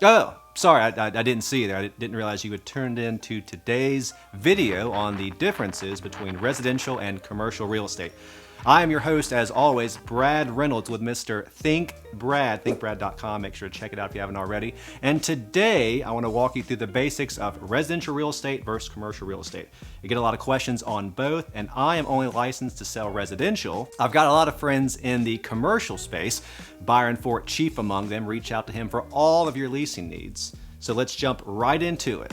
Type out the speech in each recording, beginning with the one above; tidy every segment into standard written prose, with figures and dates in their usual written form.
Oh, sorry, I didn't see you there. I didn't realize you had turned into today's video on the differences between residential and commercial real estate. I am your host, as always, Brad Reynolds with Mr. Think Brad, thinkbrad.com. Make sure to check it out if you haven't already. And today, I want to walk you through the basics of residential real estate versus commercial real estate. You get a lot of questions on both, and I am only licensed to sell residential. I've got a lot of friends in the commercial space, Byron Fort chief among them. Reach out to him for all of your leasing needs. So let's jump right into it.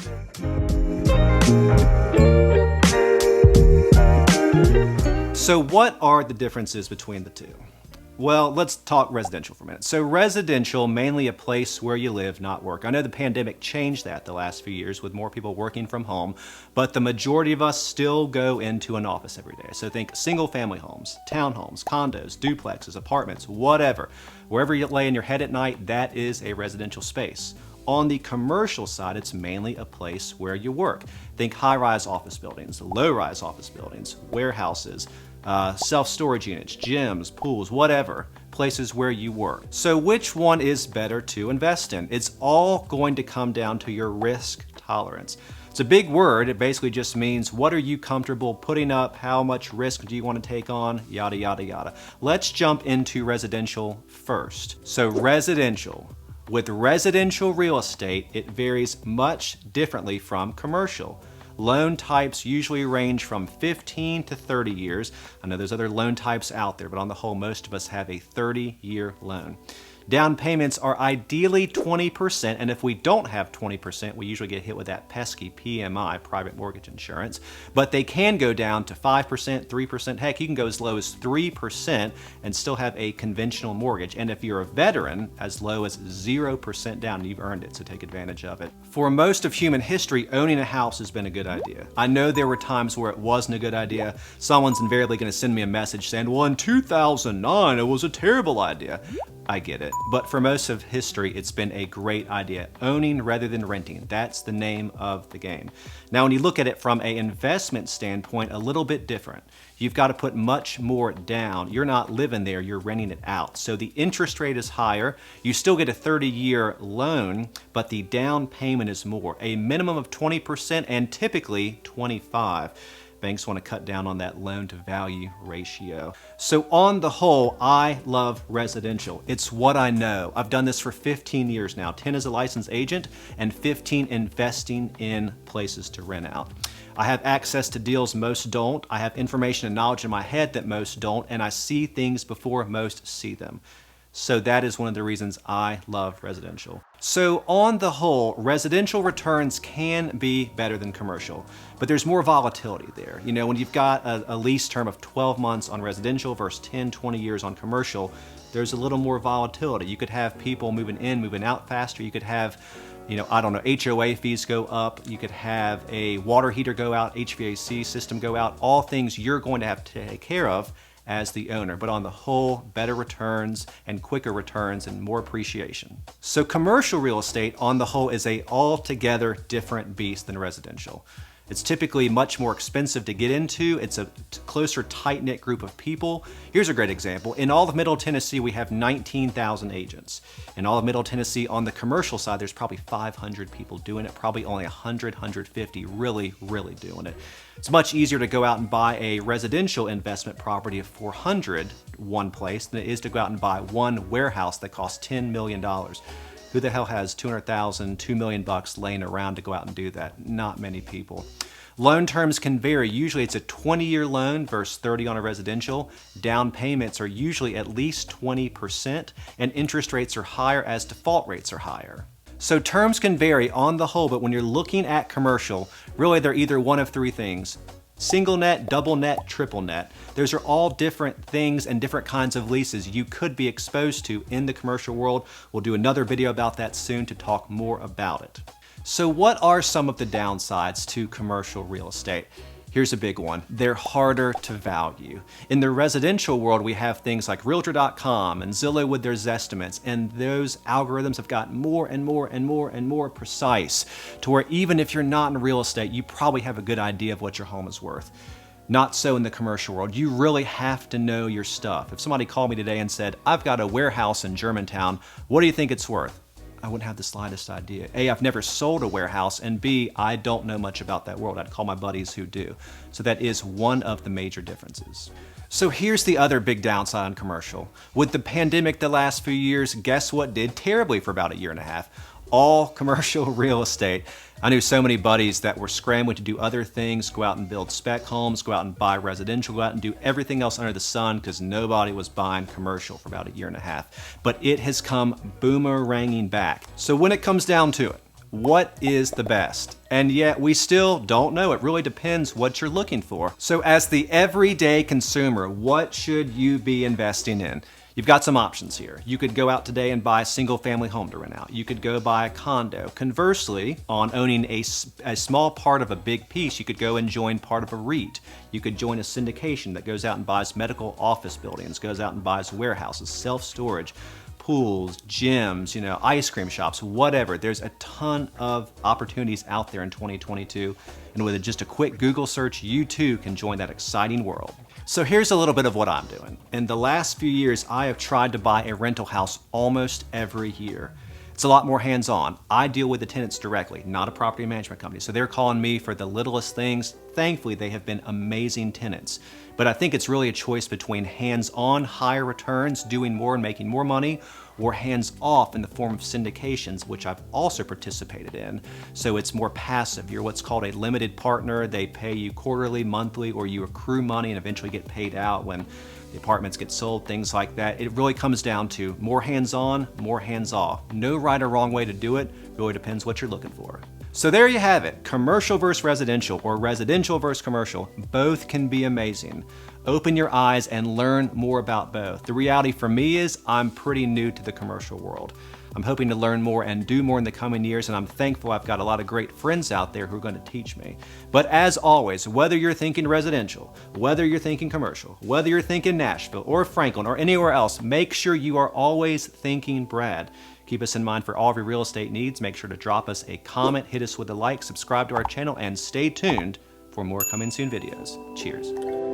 So what are the differences between the two? Well, let's talk residential for a minute. So residential, mainly a place where you live, not work. I know the pandemic changed that the last few years with more people working from home, but the majority of us still go into an office every day. So think single family homes, townhomes, condos, duplexes, apartments, whatever. Wherever you lay in your head at night, that is a residential space. On the commercial side, it's mainly a place where you work. Think high-rise office buildings, low-rise office buildings, warehouses, self-storage units, gyms, pools, whatever, places where you work. So which one is better to invest in? It's all going to come down to your risk tolerance. It's a big word. It basically just means what are you comfortable putting up? How much risk do you want to take on? Yada, yada, yada. Let's jump into residential first. So residential. With residential real estate, it varies much differently from commercial. Loan types usually range from 15 to 30 years. I know there's other loan types out there, but on the whole, most of us have a 30-year loan. Down payments are ideally 20%, and if we don't have 20%, we usually get hit with that pesky PMI, private mortgage insurance, but they can go down to 5%, 3%, heck, you can go as low as 3% and still have a conventional mortgage, and if you're a veteran, as low as 0% down, and you've earned it, so take advantage of it. For most of human history, owning a house has been a good idea. I know there were times where it wasn't a good idea. Someone's invariably going to send me a message saying, well, in 2009, it was a terrible idea. I get it. But for most of history, it's been a great idea. Owning rather than renting. That's the name of the game. Now, when you look at it from an investment standpoint, a little bit different. You've got to put much more down. You're not living there, you're renting it out. So the interest rate is higher. You still get a 30-year loan, but the down payment is more. A minimum of 20% and typically 25%. Banks want to cut down on that loan to value ratio. So on the whole, I love residential. It's what I know. I've done this for 15 years now, 10 as a licensed agent and 15 investing in places to rent out. I have access to deals most don't. I have information and knowledge in my head that most don't, and I see things before most see them. So that is one of the reasons I love residential. So on the whole, residential returns can be better than commercial, but there's more volatility there. You know, when you've got a lease term of 12 months on residential versus 10, 20 years on commercial, there's a little more volatility. You could have people moving in, moving out faster. You could have, HOA fees go up. You could have a water heater go out, HVAC system go out, all things you're going to have to take care of as the owner, but on the whole, better returns and quicker returns and more appreciation. So commercial real estate on the whole is a altogether different beast than residential. It's typically much more expensive to get into. It's a closer, tight-knit group of people. Here's a great example. In all of Middle Tennessee, we have 19,000 agents. In all of Middle Tennessee, on the commercial side, there's probably 500 people doing it, probably only 100, 150 really, really doing it. It's much easier to go out and buy a residential investment property of 400 one place than it is to go out and buy one warehouse that costs $10 million. Who the hell has $200,000, $2 million laying around to go out and do that? Not many people. Loan terms can vary. Usually it's a 20-year loan versus 30 on a residential. Down payments are usually at least 20%, and interest rates are higher as default rates are higher. So terms can vary on the whole, but when you're looking at commercial, really they're either one of three things. Single net, double net, triple net. Those are all different things and different kinds of leases you could be exposed to in the commercial world. We'll do another video about that soon to talk more about it. So what are some of the downsides to commercial real estate? Here's a big one. They're harder to value. In the residential world, we have things like Realtor.com and Zillow with their Zestimates, and those algorithms have gotten more and more and more and more precise to where even if you're not in real estate, you probably have a good idea of what your home is worth. Not so in the commercial world. You really have to know your stuff. If somebody called me today and said, I've got a warehouse in Germantown, what do you think it's worth? I wouldn't have the slightest idea. A, I've never sold a warehouse, and B, I don't know much about that world. I'd call my buddies who do. So that is one of the major differences. So here's the other big downside on commercial. With the pandemic the last few years, guess what did terribly for about a year and a half? All commercial real estate. I knew so many buddies that were scrambling to do other things, go out and build spec homes, go out and buy residential, go out and do everything else under the sun because nobody was buying commercial for about a year and a half. But it has come boomeranging back. So when it comes down to it, what is the best? And yet we still don't know. It really depends what you're looking for. So as the everyday consumer, what should you be investing in? You've got some options here. You could go out today and buy a single family home to rent out. You could go buy a condo. Conversely, on owning a small part of a big piece, you could go and join part of a REIT. You could join a syndication that goes out and buys medical office buildings, goes out and buys warehouses, self-storage, pools, gyms, ice cream shops, whatever. There's a ton of opportunities out there in 2022. And with just a quick Google search, you too can join that exciting world. So here's a little bit of what I'm doing. In the last few years, I have tried to buy a rental house almost every year. It's a lot more hands-on. I deal with the tenants directly, not a property management company. So they're calling me for the littlest things. Thankfully, they have been amazing tenants. But I think it's really a choice between hands-on, higher returns, doing more and making more money, or hands-off in the form of syndications, which I've also participated in. So it's more passive. You're what's called a limited partner. They pay you quarterly, monthly, or you accrue money and eventually get paid out when the apartments get sold, things like that. It really comes down to more hands-on, more hands-off. No right or wrong way to do it. Really depends what you're looking for. So there you have it. Commercial versus residential, or residential versus commercial. Both can be amazing. Open your eyes and learn more about both. The reality for me is I'm pretty new to the commercial world. I'm hoping to learn more and do more in the coming years, and I'm thankful I've got a lot of great friends out there who are going to teach me. But as always, whether you're thinking residential, whether you're thinking commercial, whether you're thinking Nashville or Franklin or anywhere else, make sure you are always thinking Brad. Keep us in mind for all of your real estate needs. Make sure to drop us a comment, hit us with a like, subscribe to our channel, and stay tuned for more coming soon videos. Cheers.